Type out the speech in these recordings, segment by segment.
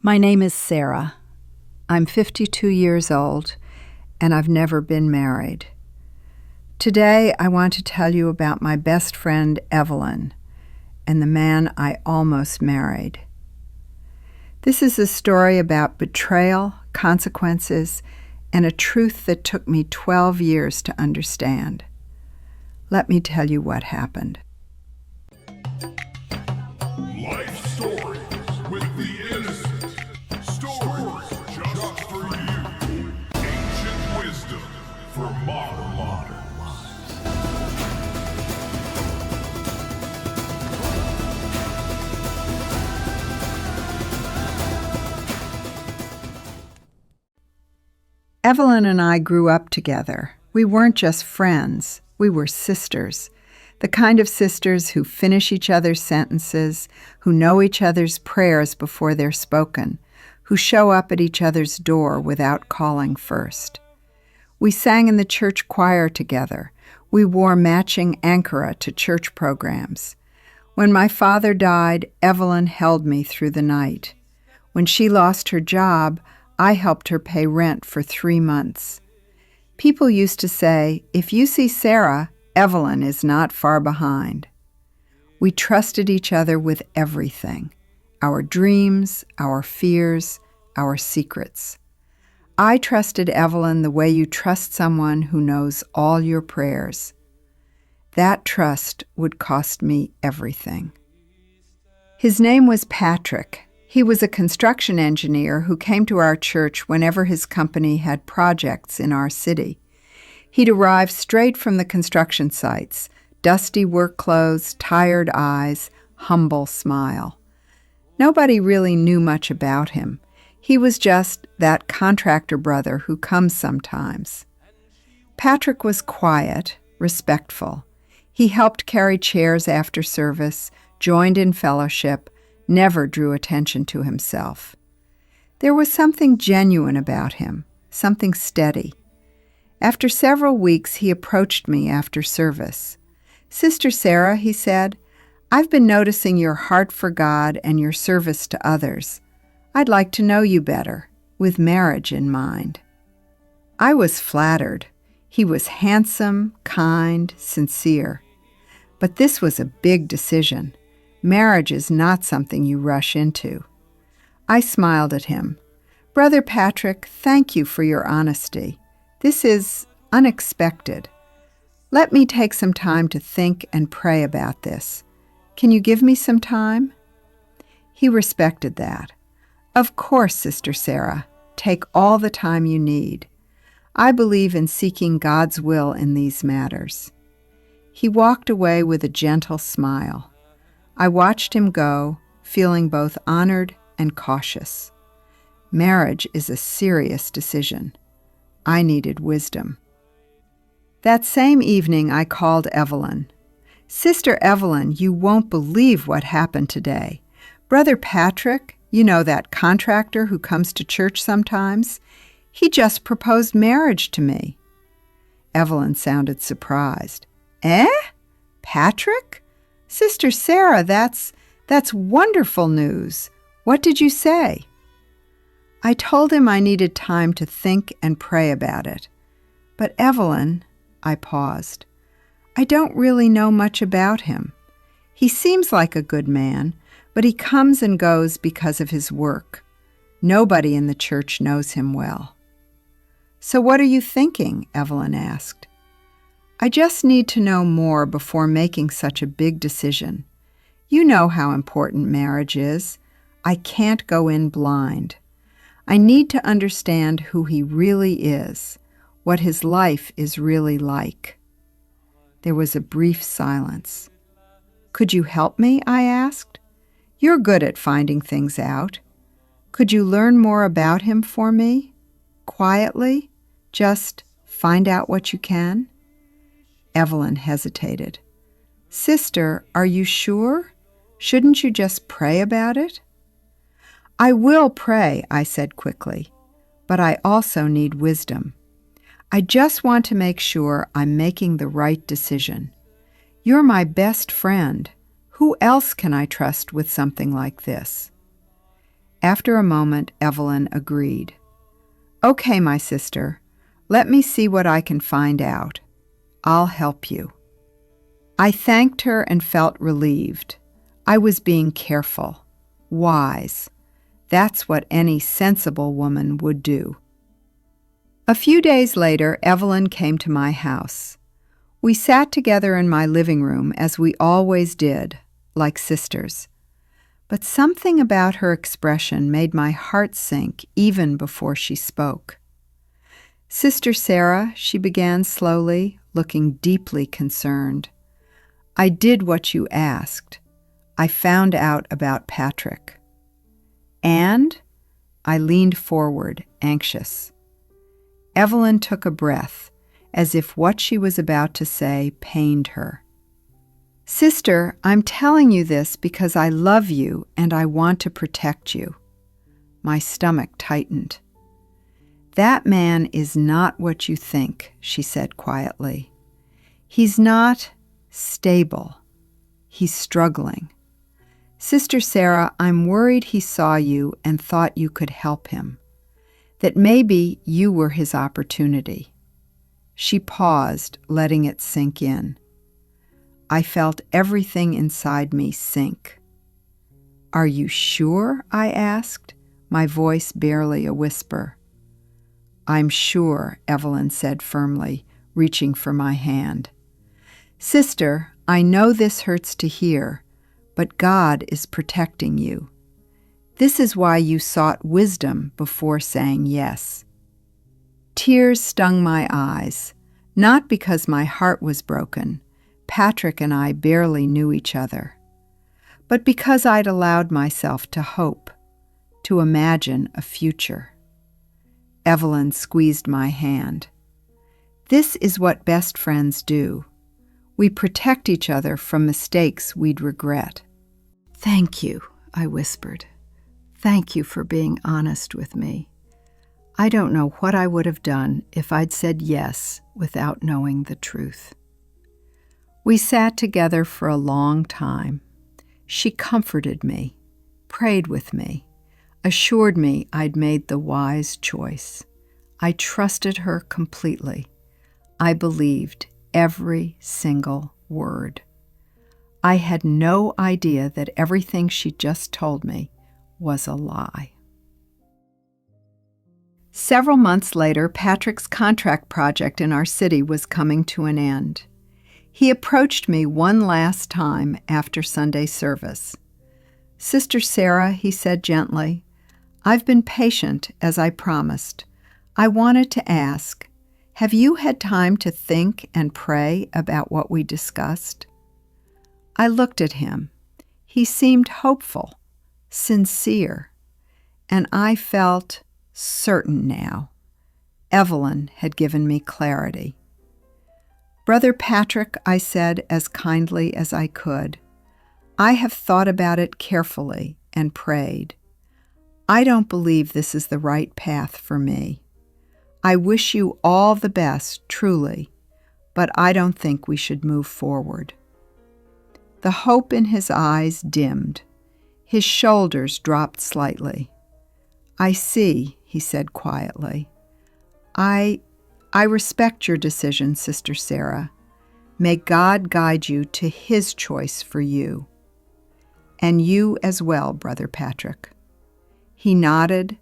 My name is Sarah. I'm 52 years old, and I've never been married. Today, I want to tell you about my best friend, Evelyn, and the man I almost married. This is a story about betrayal, consequences, and a truth that took me 12 years to understand. Let me tell you what happened. Life stories with the innocent. Stories just for you. Ancient wisdom for modern lives. Evelyn and I grew up together. We weren't just friends, we were sisters. The kind of sisters who finish each other's sentences, who know each other's prayers before they're spoken, who show up at each other's door without calling first. We sang in the church choir together. We wore matching ankara to church programs. When my father died, Evelyn held me through the night. When she lost her job, I helped her pay rent for 3 months. People used to say, if you see Sarah, Evelyn is not far behind. We trusted each other with everything, our dreams, our fears, our secrets. I trusted Evelyn the way you trust someone who knows all your prayers. That trust would cost me everything. His name was Patrick. He was a construction engineer who came to our church whenever his company had projects in our city. He'd arrive straight from the construction sites, dusty work clothes, tired eyes, humble smile. Nobody really knew much about him. He was just that contractor brother who comes sometimes. Patrick was quiet, respectful. He helped carry chairs after service, joined in fellowship, never drew attention to himself. There was something genuine about him, something steady. After several weeks, he approached me after service. "Sister Sarah," he said, "I've been noticing your heart for God and your service to others. I'd like to know you better, with marriage in mind." I was flattered. He was handsome, kind, sincere. But this was a big decision. Marriage is not something you rush into. I smiled at him. "Brother Patrick, thank you for your honesty. This is unexpected. Let me take some time to think and pray about this. Can you give me some time?" He respected that. "Of course, Sister Sarah. Take all the time you need. I believe in seeking God's will in these matters." He walked away with a gentle smile. I watched him go, feeling both honored and cautious. Marriage is a serious decision. I needed wisdom. That same evening, I called Evelyn. "Sister Evelyn, you won't believe what happened today. Brother Patrick, you know that contractor who comes to church sometimes, he just proposed marriage to me." Evelyn sounded surprised. "Eh? Patrick? Sister Sarah, that's wonderful news. What did you say?" I told him I needed time to think and pray about it. "But Evelyn," I paused, "I don't really know much about him. He seems like a good man, but he comes and goes because of his work. Nobody in the church knows him well." "So what are you thinking?" Evelyn asked. "I just need to know more before making such a big decision. You know how important marriage is. I can't go in blind. I need to understand who he really is, what his life is really like." There was a brief silence. "Could you help me?" I asked. "You're good at finding things out. Could you learn more about him for me? Quietly? Just find out what you can?" Evelyn hesitated. "Sister, are you sure? Shouldn't you just pray about it?" "I will pray," I said quickly, "but I also need wisdom. I just want to make sure I'm making the right decision. You're my best friend. Who else can I trust with something like this?" After a moment, Evelyn agreed. "Okay, my sister, let me see what I can find out. I'll help you." I thanked her and felt relieved. I was being careful, wise. That's what any sensible woman would do. A few days later, Evelyn came to my house. We sat together in my living room as we always did, like sisters. But something about her expression made my heart sink even before she spoke. "Sister Sarah," she began slowly, looking deeply concerned, "I did what you asked. I found out about Patrick." "And?" I leaned forward, anxious. Evelyn took a breath, as if what she was about to say pained her. "Sister, I'm telling you this because I love you and I want to protect you." My stomach tightened. "That man is not what you think," she said quietly. "He's not stable. He's struggling. Sister Sarah, I'm worried he saw you and thought you could help him, that maybe you were his opportunity." She paused, letting it sink in. I felt everything inside me sink. "Are you sure?" I asked, my voice barely a whisper. "I'm sure," Evelyn said firmly, reaching for my hand. "Sister, I know this hurts to hear, but God is protecting you. This is why you sought wisdom before saying yes." Tears stung my eyes, not because my heart was broken. Patrick and I barely knew each other, but because I'd allowed myself to hope, to imagine a future. Evelyn squeezed my hand. "This is what best friends do. We protect each other from mistakes we'd regret." "Thank you," I whispered. "Thank you for being honest with me. I don't know what I would have done if I'd said yes without knowing the truth." We sat together for a long time. She comforted me, prayed with me, assured me I'd made the wise choice. I trusted her completely. I believed every single word. I had no idea that everything she just told me was a lie. Several months later, Patrick's contract project in our city was coming to an end. He approached me one last time after Sunday service. "Sister Sarah," he said gently, "I've been patient as I promised. I wanted to ask, have you had time to think and pray about what we discussed?" I looked at him. He seemed hopeful, sincere, and I felt certain now. Evelyn had given me clarity. "Brother Patrick," I said as kindly as I could, "I have thought about it carefully and prayed. I don't believe this is the right path for me. I wish you all the best, truly, but I don't think we should move forward." The hope in his eyes dimmed. His shoulders dropped slightly. "I see," he said quietly. I respect your decision, Sister Sarah. May God guide you to His choice for you. And you as well, Brother Patrick." He nodded,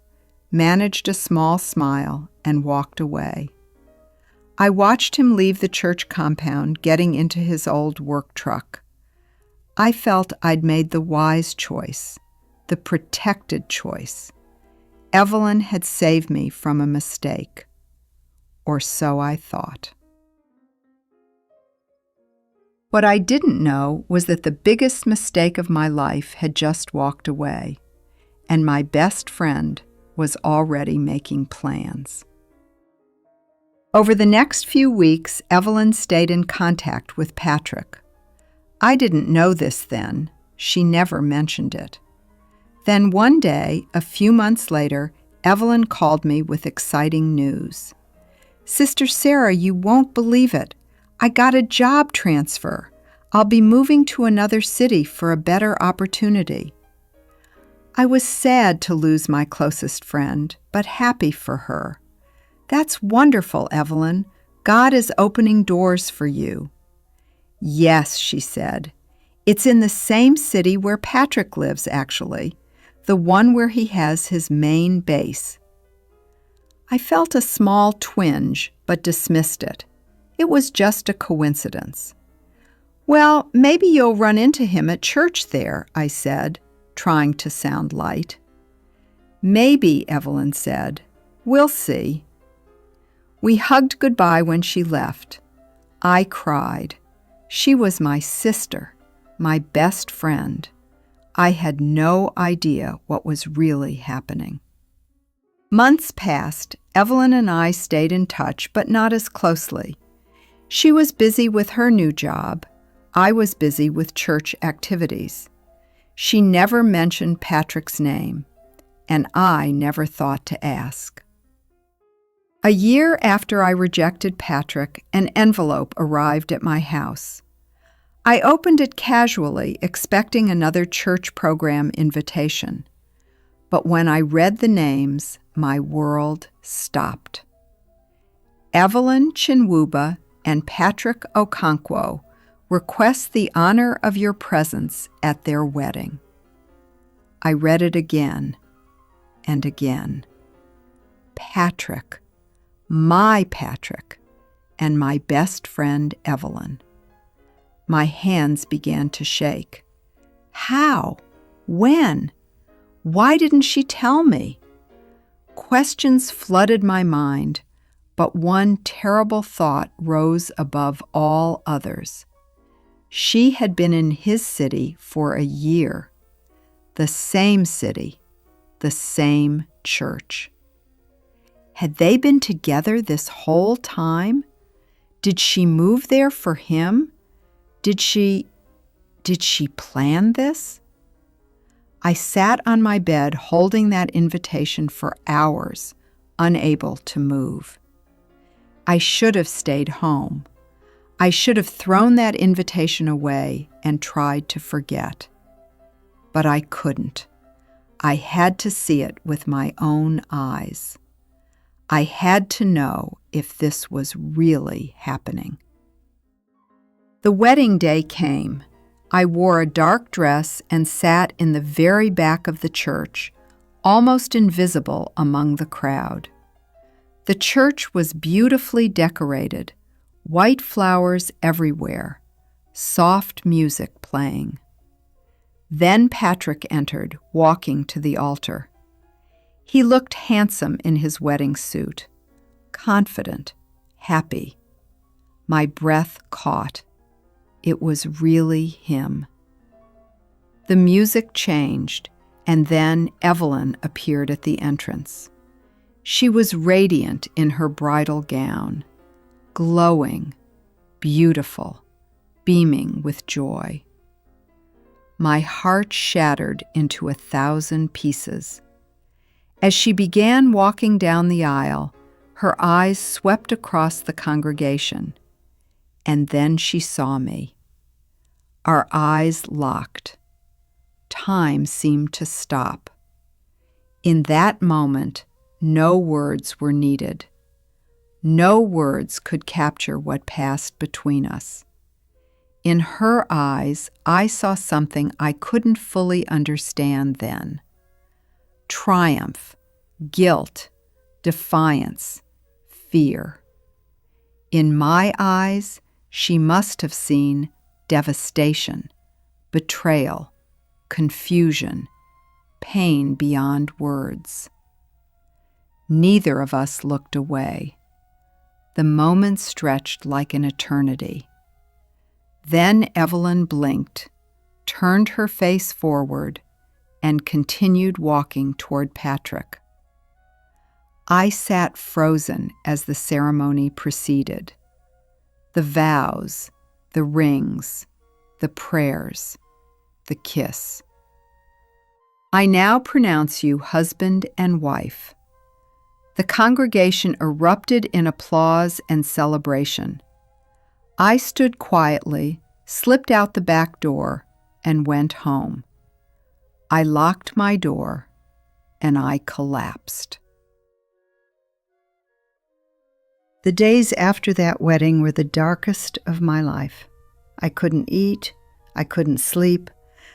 managed a small smile, and walked away. I watched him leave the church compound, getting into his old work truck. I felt I'd made the wise choice, the protected choice. Evelyn had saved me from a mistake. Or so I thought. What I didn't know was that the biggest mistake of my life had just walked away, and my best friend was already making plans. Over the next few weeks, Evelyn stayed in contact with Patrick. I didn't know this then. She never mentioned it. Then one day, a few months later, Evelyn called me with exciting news. "Sister Sarah, you won't believe it. I got a job transfer. I'll be moving to another city for a better opportunity." I was sad to lose my closest friend, but happy for her. That's wonderful, Evelyn. God is opening doors for you. Yes, she said. It's in the same city where Patrick lives, actually, the one where he has his main base. I felt a small twinge, but dismissed it. It was just a coincidence. Well, maybe you'll run into him at church there, I said, trying to sound light. Maybe, Evelyn said. We'll see. We hugged goodbye when she left. I cried. She was my sister, my best friend. I had no idea what was really happening. Months passed. Evelyn and I stayed in touch, but not as closely. She was busy with her new job. I was busy with church activities. She never mentioned Patrick's name, and I never thought to ask. A year after I rejected Patrick, an envelope arrived at my house. I opened it casually, expecting another church program invitation. But when I read the names, my world stopped. Evelyn Chinwuba and Patrick Okonkwo request the honor of your presence at their wedding. I read it again and again. Patrick, my Patrick, and my best friend Evelyn. My hands began to shake. How? When? Why didn't she tell me? Questions flooded my mind, but one terrible thought rose above all others. She had been in his city for a year. The same city, the same church. Had they been together this whole time? Did she move there for him? Did she plan this? I sat on my bed holding that invitation for hours, unable to move. I should have stayed home. I should have thrown that invitation away and tried to forget. But I couldn't. I had to see it with my own eyes. I had to know if this was really happening. The wedding day came. I wore a dark dress and sat in the very back of the church, almost invisible among the crowd. The church was beautifully decorated, white flowers everywhere, soft music playing. Then Patrick entered, walking to the altar. He looked handsome in his wedding suit, confident, happy. My breath caught. It was really him. The music changed, and then Evelyn appeared at the entrance. She was radiant in her bridal gown, glowing, beautiful, beaming with joy. My heart shattered into 1,000 pieces. As she began walking down the aisle, her eyes swept across the congregation, and then she saw me. Our eyes locked. Time seemed to stop. In that moment, no words were needed. No words could capture what passed between us. In her eyes, I saw something I couldn't fully understand then. Triumph, guilt, defiance, fear. In my eyes, she must have seen devastation, betrayal, confusion, pain beyond words. Neither of us looked away. The moment stretched like an eternity. Then Evelyn blinked, turned her face forward, and continued walking toward Patrick. I sat frozen as the ceremony proceeded. The vows, the rings, the prayers, the kiss. I now pronounce you husband and wife. The congregation erupted in applause and celebration. I stood quietly, slipped out the back door, and went home. I locked my door and I collapsed. The days after that wedding were the darkest of my life. I couldn't eat, I couldn't sleep,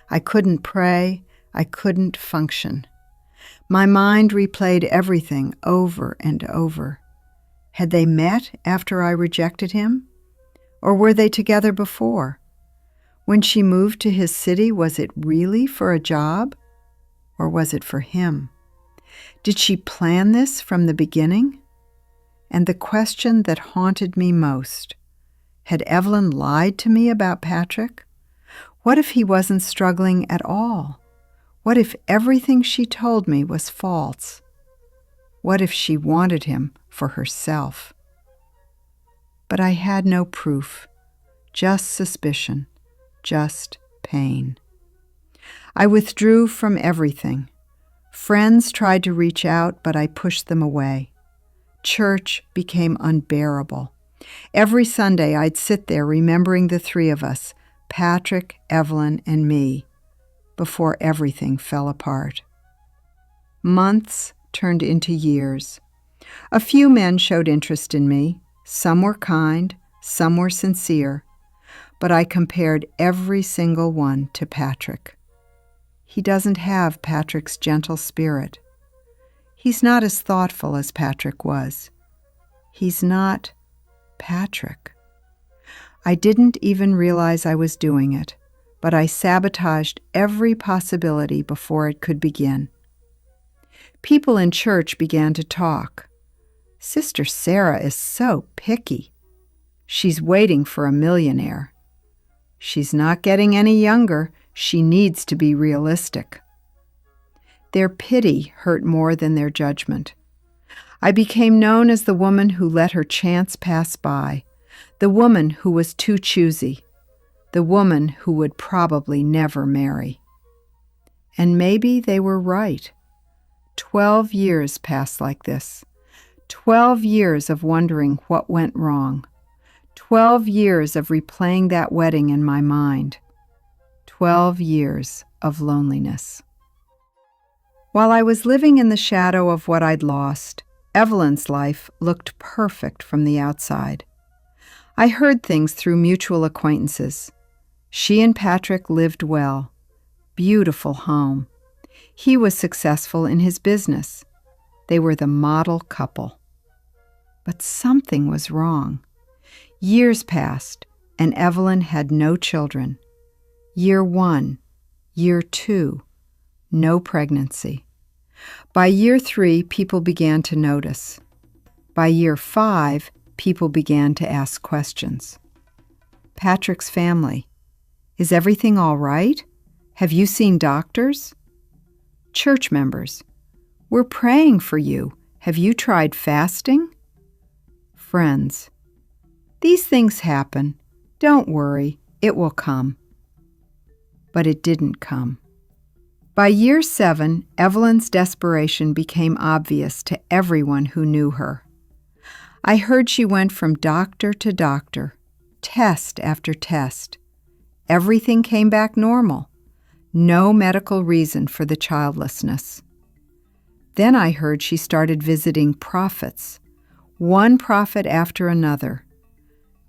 I couldn't pray, I couldn't function. My mind replayed everything over and over. Had they met after I rejected him? Or were they together before? When she moved to his city, was it really for a job? Or was it for him? Did she plan this from the beginning? And the question that haunted me most, had Evelyn lied to me about Patrick? What if he wasn't struggling at all? What if everything she told me was false? What if she wanted him for herself? But I had no proof, just suspicion, just pain. I withdrew from everything. Friends tried to reach out, but I pushed them away. Church became unbearable. Every Sunday I'd sit there remembering the three of us, Patrick, Evelyn, and me, before everything fell apart. Months turned into years. A few men showed interest in me. Some were kind, some were sincere, but I compared every single one to Patrick. He doesn't have Patrick's gentle spirit. He's not as thoughtful as Patrick was. He's not Patrick. I didn't even realize I was doing it, but I sabotaged every possibility before it could begin. People in church began to talk. Sister Sarah is so picky. She's waiting for a millionaire. She's not getting any younger. She needs to be realistic. Their pity hurt more than their judgment. I became known as the woman who let her chance pass by, the woman who was too choosy, the woman who would probably never marry. And maybe they were right. 12 years passed like this. 12 years of wondering what went wrong. 12 years of replaying that wedding in my mind. 12 years of loneliness. While I was living in the shadow of what I'd lost, Evelyn's life looked perfect from the outside. I heard things through mutual acquaintances. She and Patrick lived well. Beautiful home. He was successful in his business. They were the model couple. But something was wrong. Years passed, and Evelyn had no children. Year 1, year 2, no pregnancy. By year 3, people began to notice. By year 5, people began to ask questions. Patrick's family. Is everything all right? Have you seen doctors? Church members. We're praying for you. Have you tried fasting? Friends. These things happen. Don't worry, it will come. But it didn't come. By year 7, Evelyn's desperation became obvious to everyone who knew her. I heard she went from doctor to doctor, test after test. Everything came back normal. No medical reason for the childlessness. Then I heard she started visiting prophets, one prophet after another.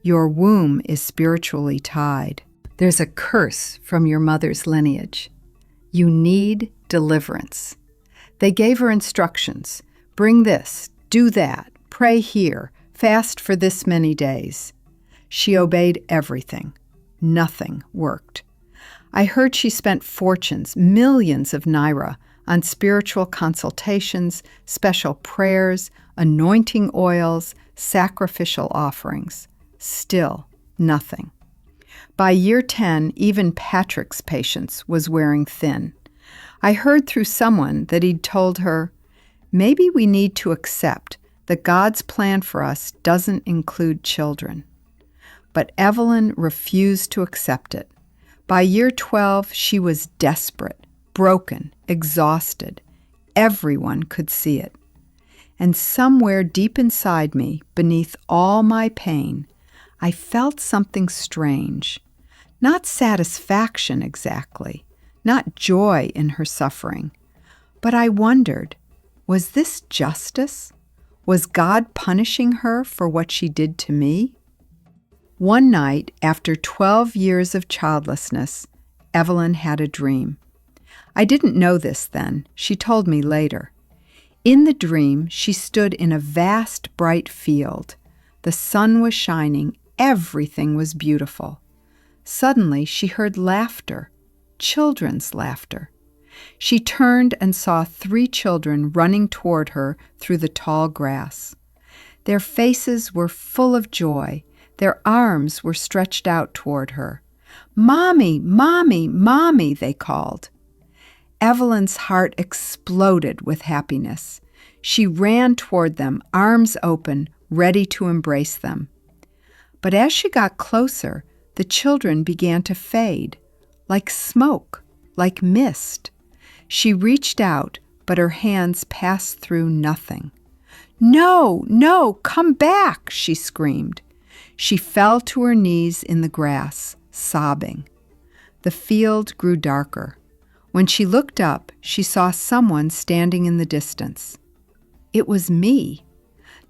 Your womb is spiritually tied. There's a curse from your mother's lineage. You need deliverance. They gave her instructions. Bring this, do that, pray here, fast for this many days. She obeyed everything. Nothing worked. I heard she spent fortunes, millions of naira, on spiritual consultations, special prayers, anointing oils, sacrificial offerings. Still nothing. By year 10, even Patrick's patience was wearing thin. I heard through someone that he'd told her, maybe we need to accept that God's plan for us doesn't include children. But Evelyn refused to accept it. By year 12, she was desperate, broken, exhausted. Everyone could see it. And somewhere deep inside me, beneath all my pain, I felt something strange. Not satisfaction exactly, not joy in her suffering. But I wondered, was this justice? Was God punishing her for what she did to me? One night, after 12 years of childlessness, Evelyn had a dream. I didn't know this then. She told me later. In the dream, she stood in a vast, bright field. The sun was shining. Everything was beautiful. Suddenly, she heard laughter, children's laughter. She turned and saw 3 children running toward her through the tall grass. Their faces were full of joy. Their arms were stretched out toward her. "Mommy, Mommy, Mommy," they called. Evelyn's heart exploded with happiness. She ran toward them, arms open, ready to embrace them. But as she got closer, the children began to fade, like smoke, like mist. She reached out, but her hands passed through nothing. "No, no, come back," she screamed. She fell to her knees in the grass, sobbing. The field grew darker. When she looked up, she saw someone standing in the distance. It was me.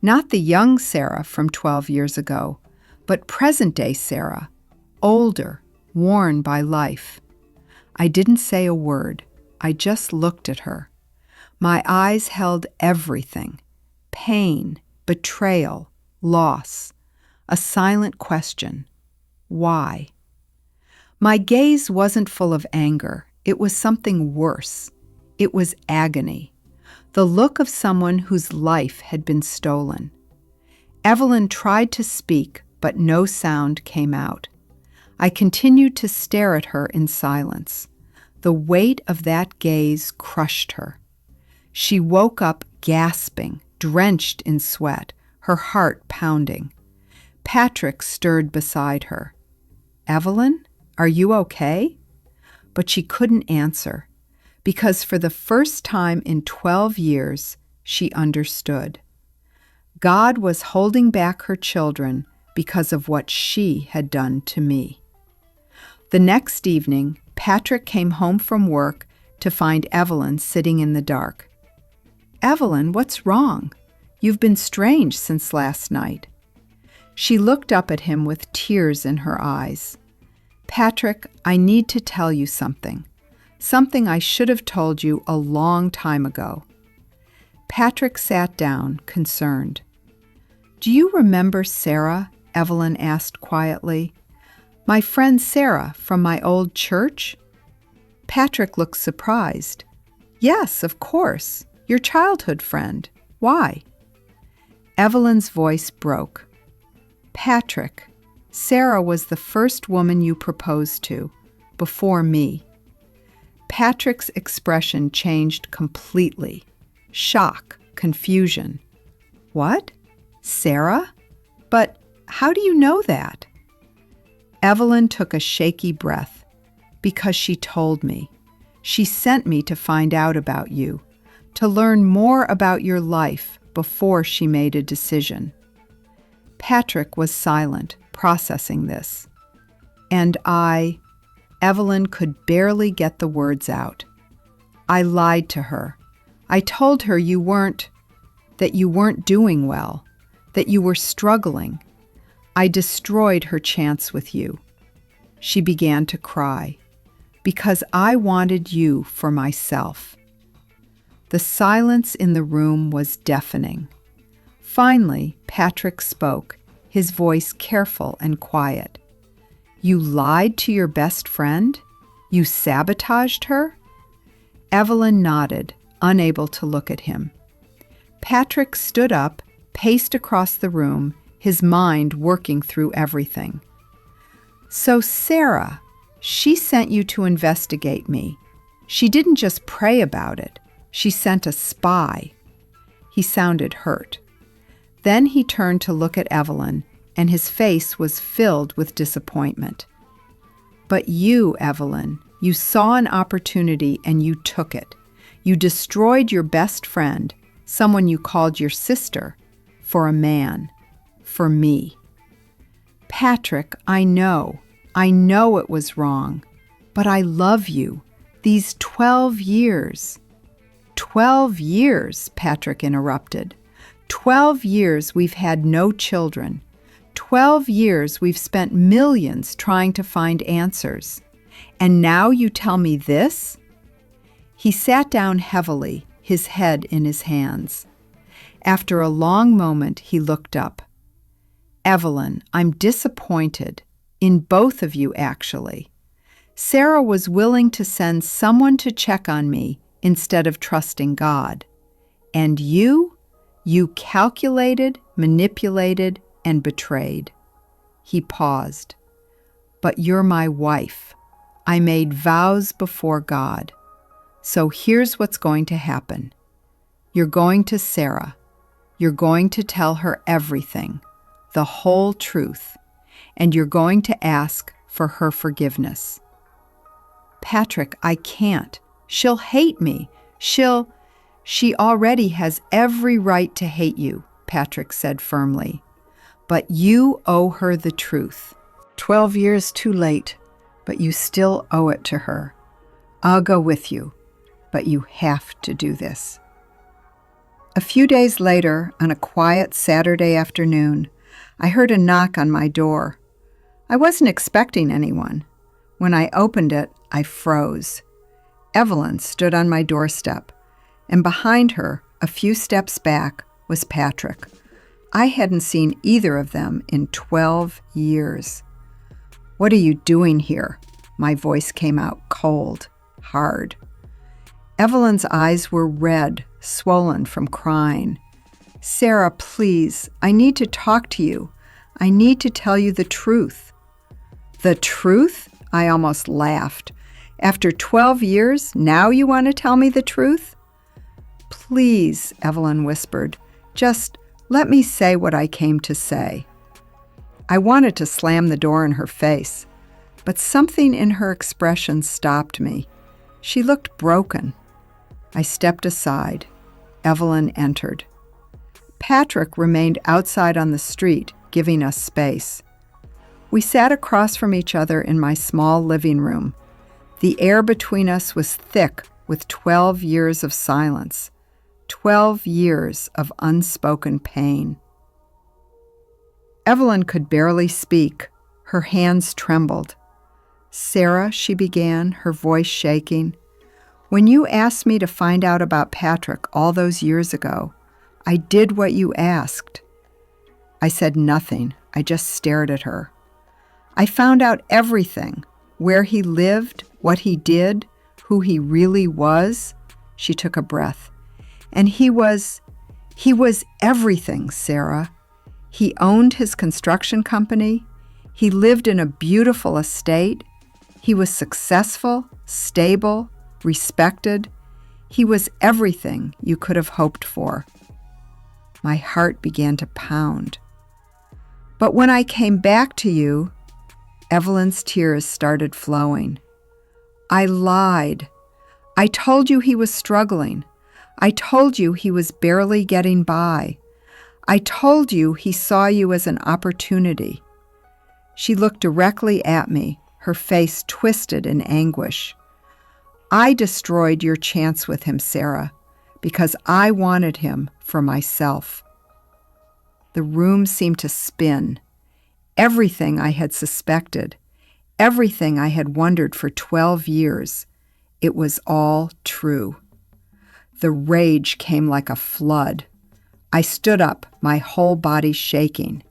Not the young Sarah from 12 years ago, but present-day Sarah, older, worn by life. I didn't say a word. I just looked at her. My eyes held everything: pain, betrayal, loss, a silent question. Why? My gaze wasn't full of anger. It was something worse. It was agony. The look of someone whose life had been stolen. Evelyn tried to speak, but no sound came out. I continued to stare at her in silence. The weight of that gaze crushed her. She woke up gasping, drenched in sweat, her heart pounding. Patrick stirred beside her. "Evelyn, are you okay?" But she couldn't answer, because for the first time in 12 years, she understood. God was holding back her children because of what she had done to me. The next evening, Patrick came home from work to find Evelyn sitting in the dark. "Evelyn, what's wrong? You've been strange since last night." She looked up at him with tears in her eyes. "Patrick, I need to tell you something. Something I should have told you a long time ago." Patrick sat down, concerned. "Do you remember Sarah?" Evelyn asked quietly. "My friend Sarah from my old church?" Patrick looked surprised. "Yes, of course. Your childhood friend. Why?" Evelyn's voice broke. "Patrick, Sarah was the first woman you proposed to, before me." Patrick's expression changed completely. Shock, confusion. "What? Sarah? But how do you know that?" Evelyn took a shaky breath. "Because she told me. She sent me to find out about you, to learn more about your life before she made a decision." Patrick was silent, processing this. "And Evelyn could barely get the words out. "I lied to her. I told her that you weren't doing well, that you were struggling. I destroyed her chance with you." She began to cry. "Because I wanted you for myself." The silence in the room was deafening. Finally, Patrick spoke, his voice careful and quiet. "You lied to your best friend? You sabotaged her?" Evelyn nodded, unable to look at him. Patrick stood up, paced across the room, his mind working through everything. "So Sarah, she sent you to investigate me. She didn't just pray about it. She sent a spy." He sounded hurt. Then he turned to look at Evelyn, and his face was filled with disappointment. "But you, Evelyn, you saw an opportunity and you took it. You destroyed your best friend, someone you called your sister, for a man, for me." "Patrick, I know it was wrong, but I love you. These 12 years. 12 years, Patrick interrupted. 12 years we've had no children. 12 years we've spent millions trying to find answers. And now you tell me this? He sat down heavily, his head in his hands. After a long moment, he looked up. Evelyn, I'm disappointed. In both of you, actually. Sarah was willing to send someone to check on me instead of trusting God. And you calculated, manipulated, and betrayed. He paused. But you're my wife. I made vows before God. So here's what's going to happen. You're going to Sarah. You're going to tell her everything, the whole truth, and you're going to ask for her forgiveness. Patrick, I can't. She'll hate me. She already has every right to hate you, Patrick said firmly. But you owe her the truth. 12 years too late, but you still owe it to her. I'll go with you, but you have to do this. A few days later, on a quiet Saturday afternoon, I heard a knock on my door. I wasn't expecting anyone. When I opened it, I froze. Evelyn stood on my doorstep, and behind her, a few steps back, was Patrick. I hadn't seen either of them in 12 years. What are you doing here? My voice came out cold, hard. Evelyn's eyes were red, swollen from crying. Sarah, please, I need to talk to you. I need to tell you the truth. The truth? I almost laughed. After 12 years, now you want to tell me the truth? Please, Evelyn whispered, just let me say what I came to say. I wanted to slam the door in her face, but something in her expression stopped me. She looked broken. I stepped aside. Evelyn entered. Patrick remained outside on the street, giving us space. We sat across from each other in my small living room. The air between us was thick with 12 years of silence, 12 years of unspoken pain. Evelyn could barely speak. Her hands trembled. Sarah, she began, her voice shaking, when you asked me to find out about Patrick all those years ago, I did what you asked. I said nothing. I just stared at her. I found out everything, where he lived, what he did, who he really was. She took a breath. And he was everything, Sarah. He owned his construction company. He lived in a beautiful estate. He was successful, stable, respected. He was everything you could have hoped for. My heart began to pound. But when I came back to you, Evelyn's tears started flowing. I lied. I told you he was struggling. I told you he was barely getting by. I told you he saw you as an opportunity. She looked directly at me, her face twisted in anguish. I destroyed your chance with him, Sarah, because I wanted him for myself. The room seemed to spin. Everything I had suspected, everything I had wondered for 12 years, it was all true. The rage came like a flood. I stood up, my whole body shaking.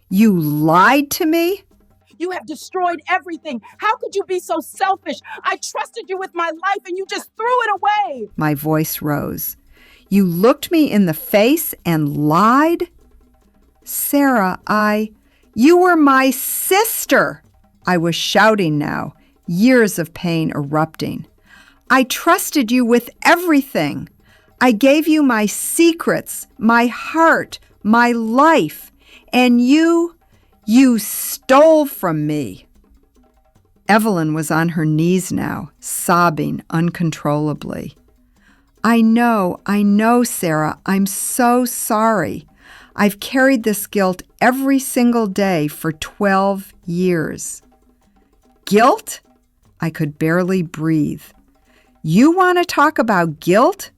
You lied to me? You have destroyed everything. How could you be so selfish? I trusted you with my life and you just threw it away. My voice rose. You looked me in the face and lied? Sarah, you were my sister. I was shouting now, years of pain erupting. I trusted you with everything. I gave you my secrets, my heart, my life, and you stole from me. Evelyn was on her knees now, sobbing uncontrollably. I know, Sarah, I'm so sorry. I've carried this guilt every single day for 12 years. Guilt? I could barely breathe. You want to talk about guilt?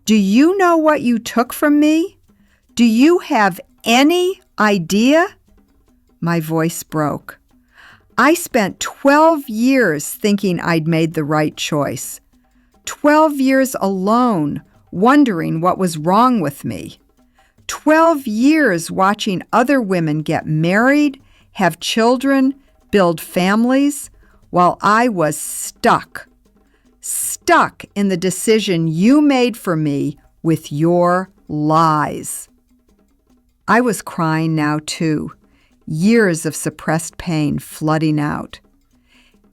Do you know what you took from me? Do you have any idea? My voice broke. I spent 12 years thinking I'd made the right choice. 12 years alone, wondering what was wrong with me. 12 years watching other women get married, have children, build families, while I was stuck in the decision you made for me with your lies. I was crying now too, years of suppressed pain flooding out.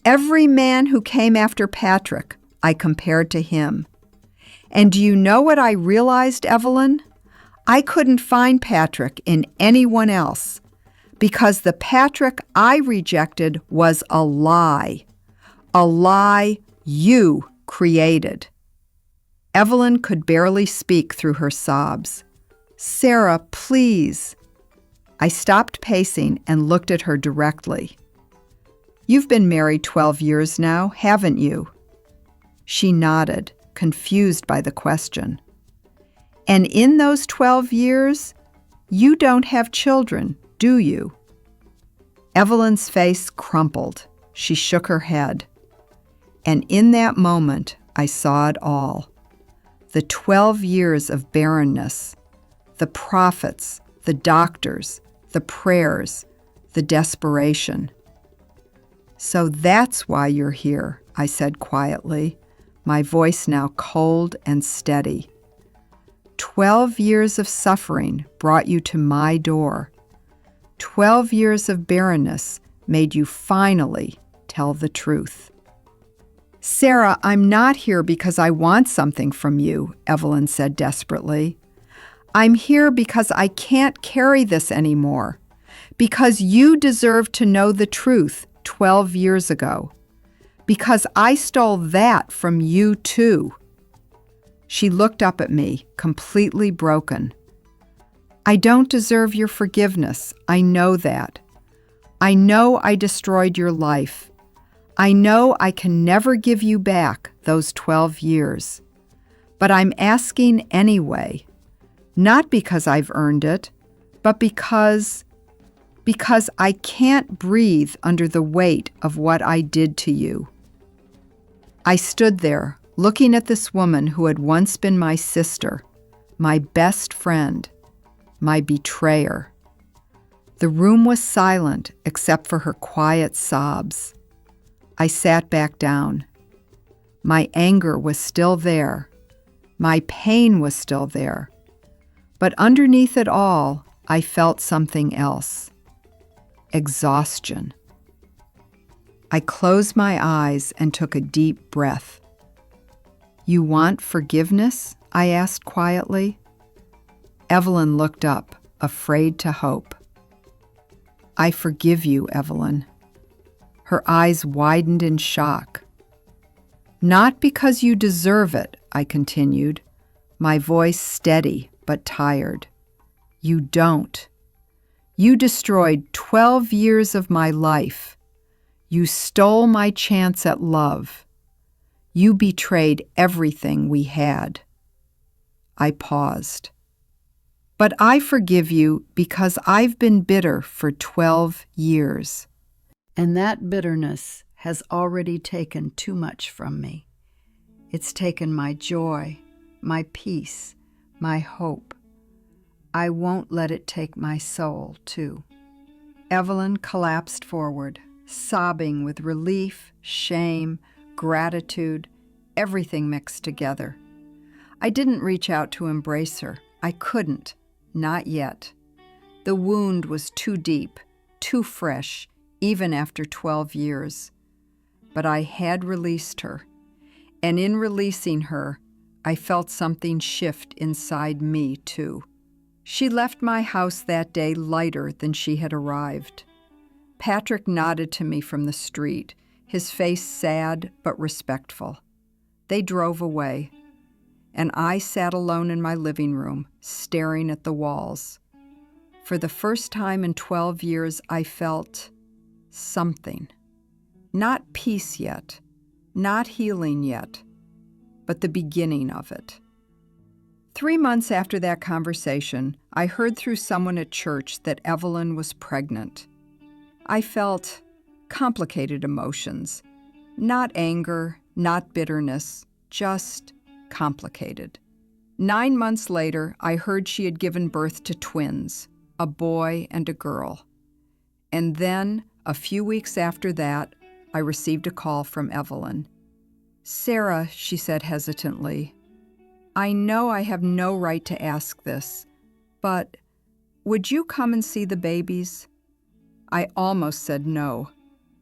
Every man who came after Patrick, I compared to him. And do you know what I realized, Evelyn? I couldn't find Patrick in anyone else because the Patrick I rejected was a lie you created. Evelyn could barely speak through her sobs. Sarah, please. I stopped pacing and looked at her directly. You've been married 12 years now, haven't you? She nodded, confused by the question. And in those 12 years, you don't have children, do you? Evelyn's face crumpled. She shook her head. And in that moment, I saw it all. The 12 years of barrenness, the prophets, the doctors, the prayers, the desperation. So that's why you're here, I said quietly, my voice now cold and steady. 12 years of suffering brought you to my door. 12 years of barrenness made you finally tell the truth. Sarah, I'm not here because I want something from you, Evelyn said desperately. I'm here because I can't carry this anymore, because you deserve to know the truth 12 years ago, because I stole that from you too. She looked up at me, completely broken. I don't deserve your forgiveness. I know that. I know I destroyed your life. I know I can never give you back those 12 years. But I'm asking anyway, not because I've earned it, but because I can't breathe under the weight of what I did to you. I stood there, looking at this woman who had once been my sister, my best friend, my betrayer. The room was silent except for her quiet sobs. I sat back down. My anger was still there. My pain was still there. But underneath it all, I felt something else. Exhaustion. I closed my eyes and took a deep breath. You want forgiveness? I asked quietly. Evelyn looked up, afraid to hope. I forgive you, Evelyn. Her eyes widened in shock. Not because you deserve it, I continued, my voice steady but tired. You don't. You destroyed 12 years of my life. You stole my chance at love. You betrayed everything we had. I paused. But I forgive you because I've been bitter for 12 years. And that bitterness has already taken too much from me. It's taken my joy, my peace, my hope. I won't let it take my soul, too. Evelyn collapsed forward, sobbing with relief, shame, gratitude, everything mixed together. I didn't reach out to embrace her. I couldn't, not yet. The wound was too deep, too fresh, even after 12 years. But I had released her, and in releasing her, I felt something shift inside me, too. She left my house that day lighter than she had arrived. Patrick nodded to me from the street, his face sad but respectful. They drove away, and I sat alone in my living room, staring at the walls. For the first time in 12 years, I felt something. Not peace yet, not healing yet, but the beginning of it. 3 months after that conversation, I heard through someone at church that Evelyn was pregnant. I felt complicated emotions. Not anger, not bitterness, just complicated. 9 months later, I heard she had given birth to twins, a boy and a girl. And then, a few weeks after that, I received a call from Evelyn. "Sarah," she said hesitantly, "I know I have no right to ask this, but would you come and see the babies?" I almost said no,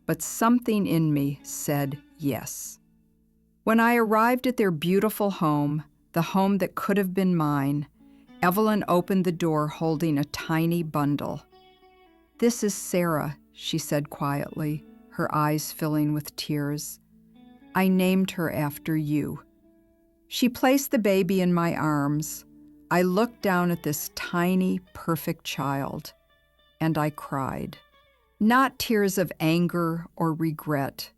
but something in me said yes. When I arrived at their beautiful home, the home that could have been mine, Evelyn opened the door holding a tiny bundle. "This is Sarah," she said quietly, her eyes filling with tears. "I named her after you." She placed the baby in my arms. I looked down at this tiny, perfect child, and I cried. Not tears of anger or regret,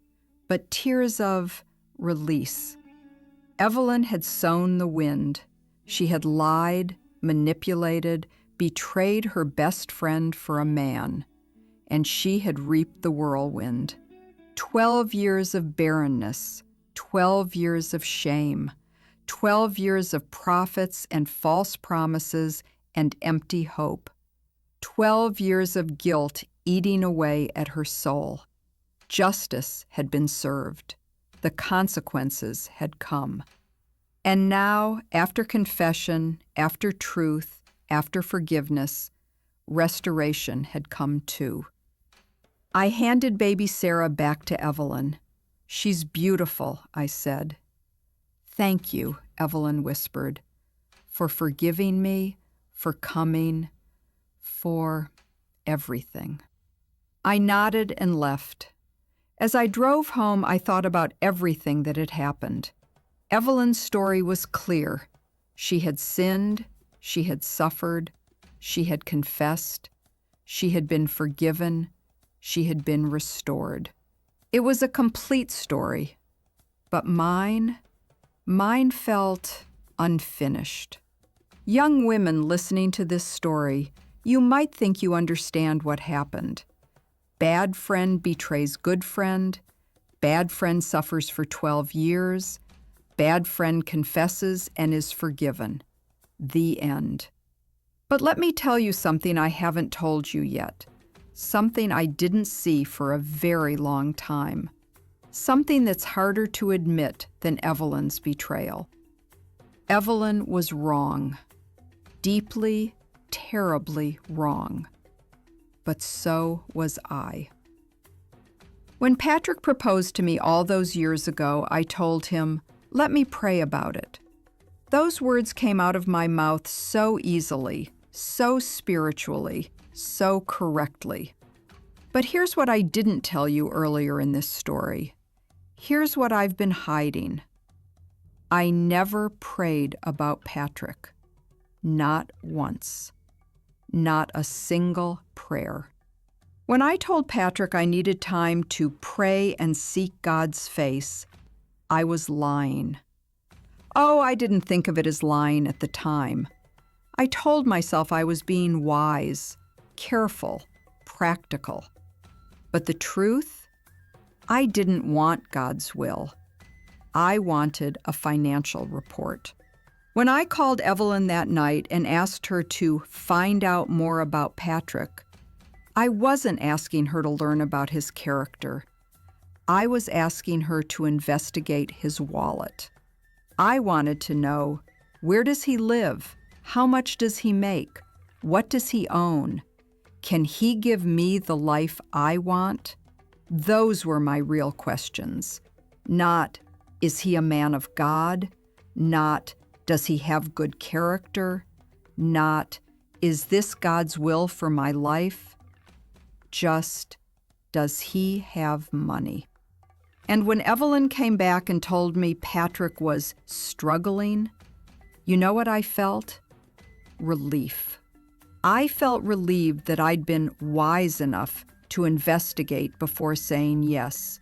but tears of release. Evelyn had sown the wind. She had lied, manipulated, betrayed her best friend for a man, and she had reaped the whirlwind. 12 years of barrenness, 12 years of shame, 12 years of profits and false promises and empty hope, 12 years of guilt eating away at her soul. Justice had been served. The consequences had come. And now, after confession, after truth, after forgiveness, restoration had come too. I handed baby Sarah back to Evelyn. "She's beautiful," I said. "Thank you," Evelyn whispered, "for forgiving me, for coming, for everything." I nodded and left. As I drove home, I thought about everything that had happened. Evelyn's story was clear. She had sinned, she had suffered, she had confessed, she had been forgiven, she had been restored. It was a complete story. But mine felt unfinished. Young women listening to this story, you might think you understand what happened. Bad friend betrays good friend. Bad friend suffers for 12 years. Bad friend confesses and is forgiven. The end. But let me tell you something I haven't told you yet. Something I didn't see for a very long time. Something that's harder to admit than Evelyn's betrayal. Evelyn was wrong. Deeply, terribly wrong. But so was I. When Patrick proposed to me all those years ago, I told him, "Let me pray about it." Those words came out of my mouth so easily, so spiritually, so correctly. But here's what I didn't tell you earlier in this story. Here's what I've been hiding. I never prayed about Patrick. Not once. Not a single prayer. When I told Patrick I needed time to pray and seek God's face, I was lying. Oh, I didn't think of it as lying at the time. I told myself I was being wise, careful, practical. But the truth? I didn't want God's will. I wanted a financial report. When I called Evelyn that night and asked her to find out more about Patrick, I wasn't asking her to learn about his character. I was asking her to investigate his wallet. I wanted to know, where does he live? How much does he make? What does he own? Can he give me the life I want? Those were my real questions. Not, is he a man of God? Not, does he have good character? Not, is this God's will for my life? Just, does he have money? And when Evelyn came back and told me Patrick was struggling, you know what I felt? Relief. I felt relieved that I'd been wise enough to investigate before saying yes.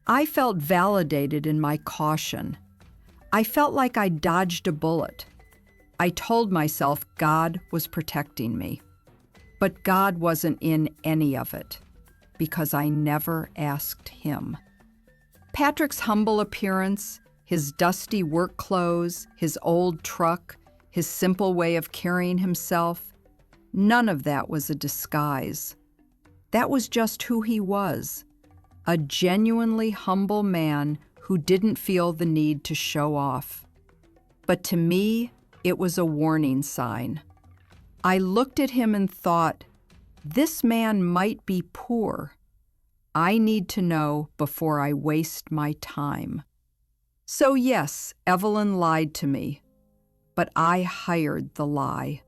I felt validated in my caution. I felt like I dodged a bullet. I told myself God was protecting me. But God wasn't in any of it, because I never asked Him. Patrick's humble appearance, his dusty work clothes, his old truck, his simple way of carrying himself, none of that was a disguise. That was just who he was, a genuinely humble man who didn't feel the need to show off. But to me, it was a warning sign. I looked at him and thought, this man might be poor. I need to know before I waste my time. So yes, Evelyn lied to me, but I hired the lie.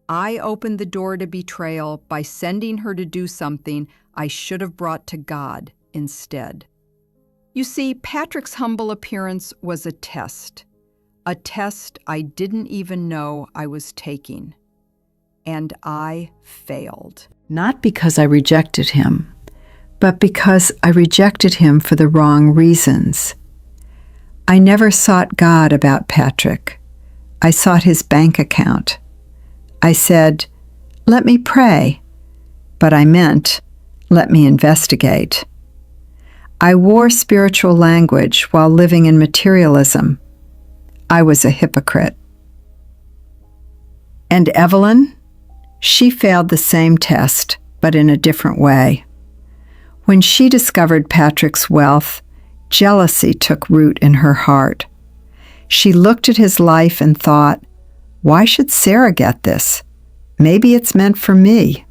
I opened the door to betrayal by sending her to do something I should have brought to God instead. You see, Patrick's humble appearance was a test I didn't even know I was taking. And I failed. Not because I rejected him, but because I rejected him for the wrong reasons. I never sought God about Patrick. I sought his bank account. I said, let me pray, but I meant, let me investigate. I wore spiritual language while living in materialism. I was a hypocrite. And Evelyn? She failed the same test, but in a different way. When she discovered Patrick's wealth, jealousy took root in her heart. She looked at his life and thought, why should Sarah get this? Maybe it's meant for me.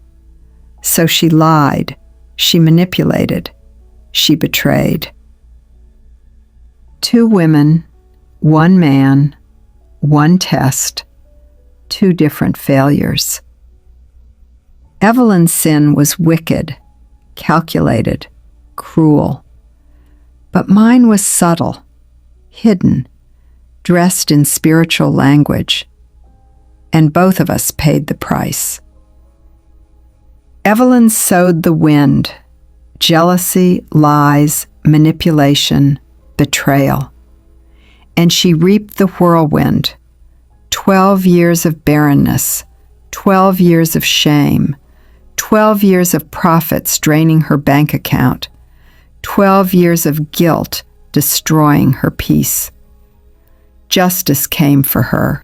So she lied, she manipulated, she betrayed. 2 women, 1 man, 1 test, 2 different failures. Evelyn's sin was wicked, calculated, cruel. But mine was subtle, hidden, dressed in spiritual language. And both of us paid the price. Evelyn sowed the wind, jealousy, lies, manipulation, betrayal. And she reaped the whirlwind, 12 years of barrenness, 12 years of shame, 12 years of profits draining her bank account, 12 years of guilt destroying her peace. Justice came for her.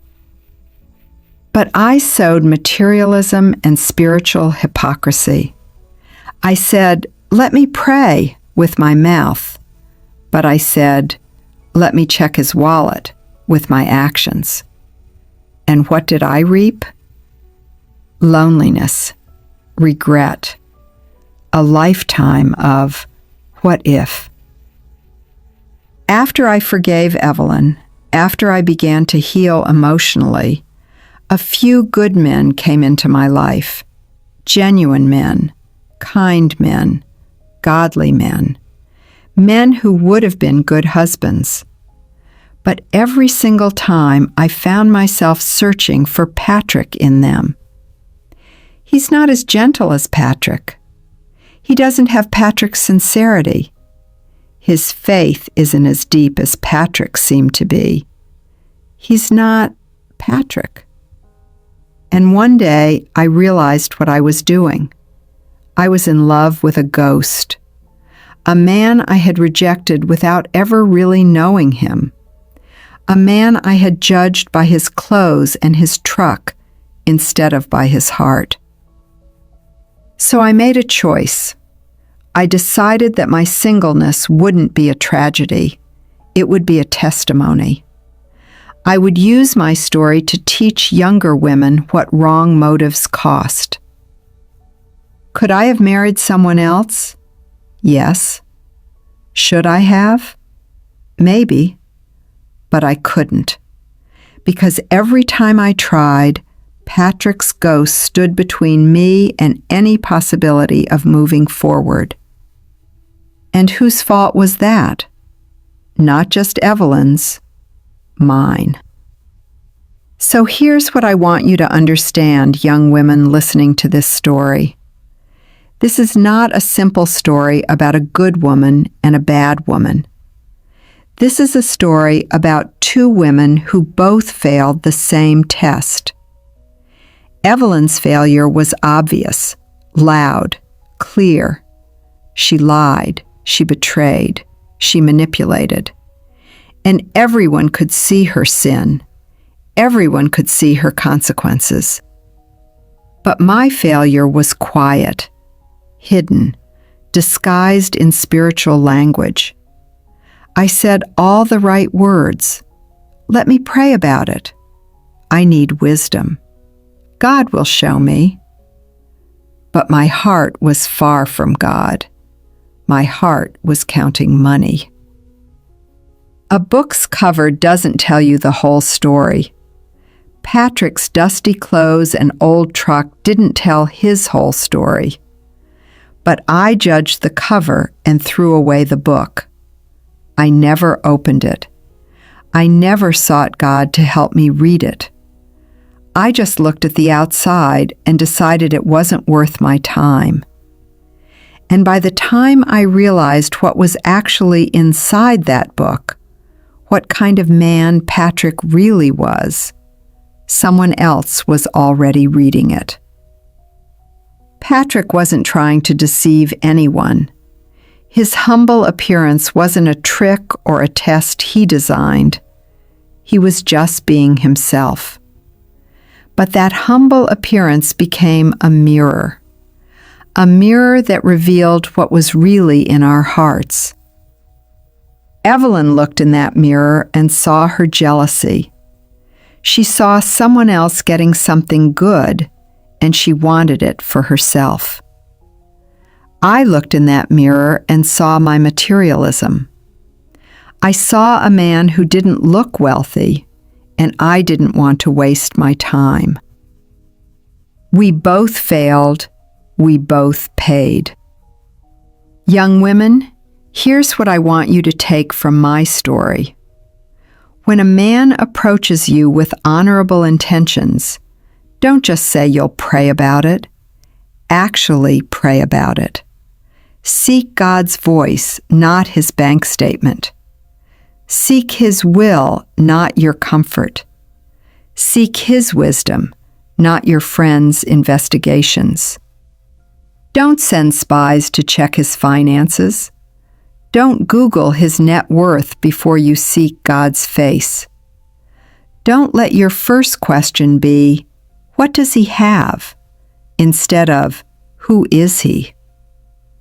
But I sowed materialism and spiritual hypocrisy. I said, let me pray with my mouth. But I said, let me check his wallet with my actions. And what did I reap? Loneliness, regret, a lifetime of what if. After I forgave Evelyn, after I began to heal emotionally, a few good men came into my life, genuine men, kind men, godly men, men who would have been good husbands. But every single time I found myself searching for Patrick in them. He's not as gentle as Patrick. He doesn't have Patrick's sincerity. His faith isn't as deep as Patrick seemed to be. He's not Patrick. And one day I realized what I was doing. I was in love with a ghost, a man I had rejected without ever really knowing him, a man I had judged by his clothes and his truck instead of by his heart. So I made a choice. I decided that my singleness wouldn't be a tragedy. It would be a testimony. I would use my story to teach younger women what wrong motives cost. Could I have married someone else? Yes. Should I have? Maybe. But I couldn't. Because every time I tried, Patrick's ghost stood between me and any possibility of moving forward. And whose fault was that? Not just Evelyn's, mine. So here's what I want you to understand, young women listening to this story. This is not a simple story about a good woman and a bad woman. This is a story about two women who both failed the same test. Evelyn's failure was obvious, loud, clear. She lied, she betrayed, she manipulated. And everyone could see her sin. Everyone could see her consequences. But my failure was quiet, hidden, disguised in spiritual language. I said all the right words. Let me pray about it. I need wisdom. God will show me. But my heart was far from God. My heart was counting money. A book's cover doesn't tell you the whole story. Patrick's dusty clothes and old truck didn't tell his whole story. But I judged the cover and threw away the book. I never opened it. I never sought God to help me read it. I just looked at the outside and decided it wasn't worth my time. And by the time I realized what was actually inside that book, what kind of man Patrick really was, someone else was already reading it. Patrick wasn't trying to deceive anyone. His humble appearance wasn't a trick or a test he designed. He was just being himself. But that humble appearance became a mirror that revealed what was really in our hearts. Evelyn looked in that mirror and saw her jealousy. She saw someone else getting something good, and she wanted it for herself. I looked in that mirror and saw my materialism. I saw a man who didn't look wealthy, and I didn't want to waste my time. We both failed. We both paid. Young women, here's what I want you to take from my story. When a man approaches you with honorable intentions, don't just say you'll pray about it. Actually pray about it. Seek God's voice, not his bank statement. Seek his will, not your comfort. Seek his wisdom, not your friends' investigations. Don't send spies to check his finances. Don't Google his net worth before you seek God's face. Don't let your first question be, what does he have? Instead of, who is he?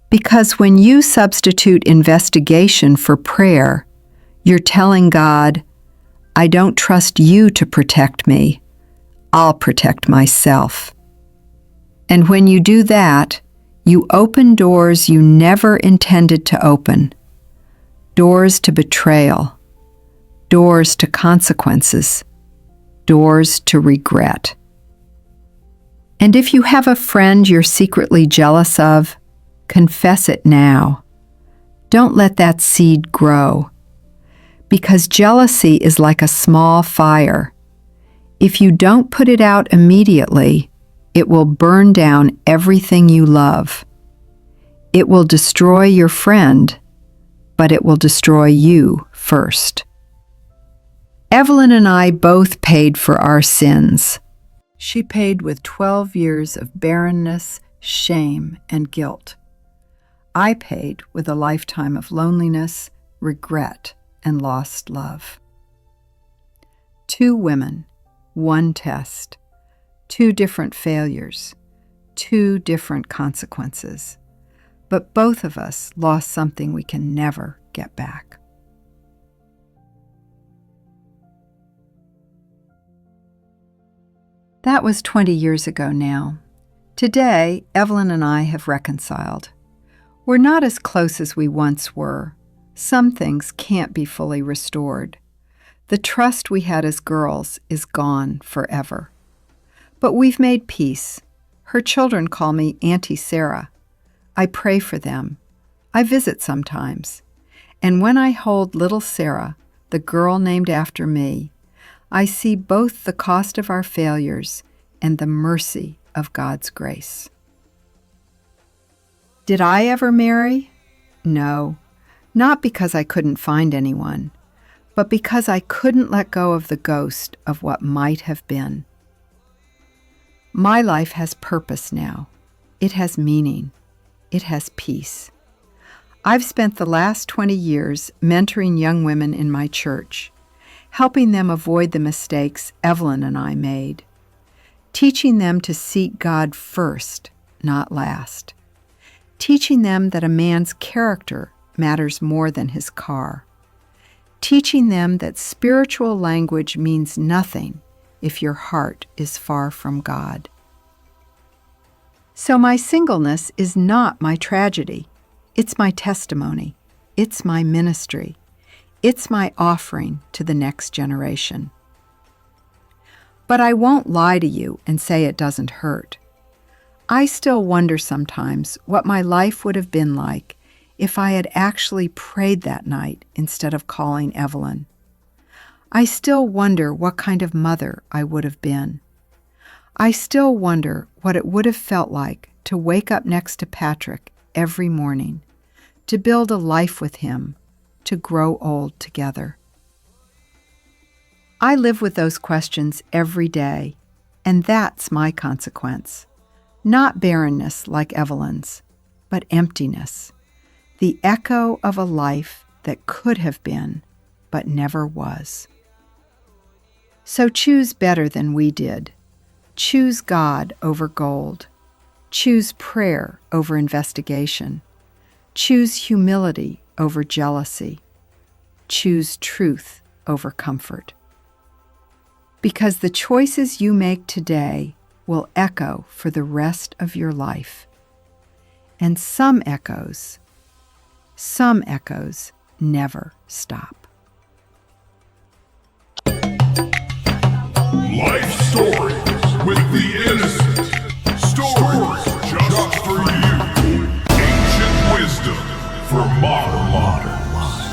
Because when you substitute investigation for prayer, you're telling God, I don't trust you to protect me. I'll protect myself. And when you do that, you open doors you never intended to open. Doors to betrayal. Doors to consequences. Doors to regret. And if you have a friend you're secretly jealous of, confess it now. Don't let that seed grow. Because jealousy is like a small fire. If you don't put it out immediately, it will burn down everything you love. It will destroy your friend, but it will destroy you first. Evelyn and I both paid for our sins. She paid with 12 years of barrenness, shame, and guilt. I paid with a lifetime of loneliness, regret, and lost love. 2 women, 1 test, 2 different failures, 2 different consequences. But both of us lost something we can never get back. That was 20 years ago now. Today, Evelyn and I have reconciled. We're not as close as we once were. Some things can't be fully restored. The trust we had as girls is gone forever. But we've made peace. Her children call me Auntie Sarah. I pray for them. I visit sometimes. And when I hold little Sarah, the girl named after me, I see both the cost of our failures and the mercy of God's grace. Did I ever marry? No, not because I couldn't find anyone, but because I couldn't let go of the ghost of what might have been. My life has purpose now. It has meaning. It has peace. I've spent the last 20 years mentoring young women in my church, helping them avoid the mistakes Evelyn and I made, teaching them to seek God first, not last, teaching them that a man's character matters more than his car, teaching them that spiritual language means nothing if your heart is far from God. So my singleness is not my tragedy. It's my testimony. It's my ministry. It's my offering to the next generation. But I won't lie to you and say it doesn't hurt. I still wonder sometimes what my life would have been like if I had actually prayed that night instead of calling Evelyn. I still wonder what kind of mother I would have been. I still wonder what it would have felt like to wake up next to Patrick every morning, to build a life with him, to grow old together. I live with those questions every day, and that's my consequence. Not barrenness like Evelyn's, but emptiness, the echo of a life that could have been, but never was. So choose better than we did. Choose God over gold. Choose prayer over investigation. Choose humility over jealousy. Choose truth over comfort. Because the choices you make today will echo for the rest of your life. And some echoes never stop. Life Stories with the Innocent. Stories just for you. Ancient wisdom for modern lives.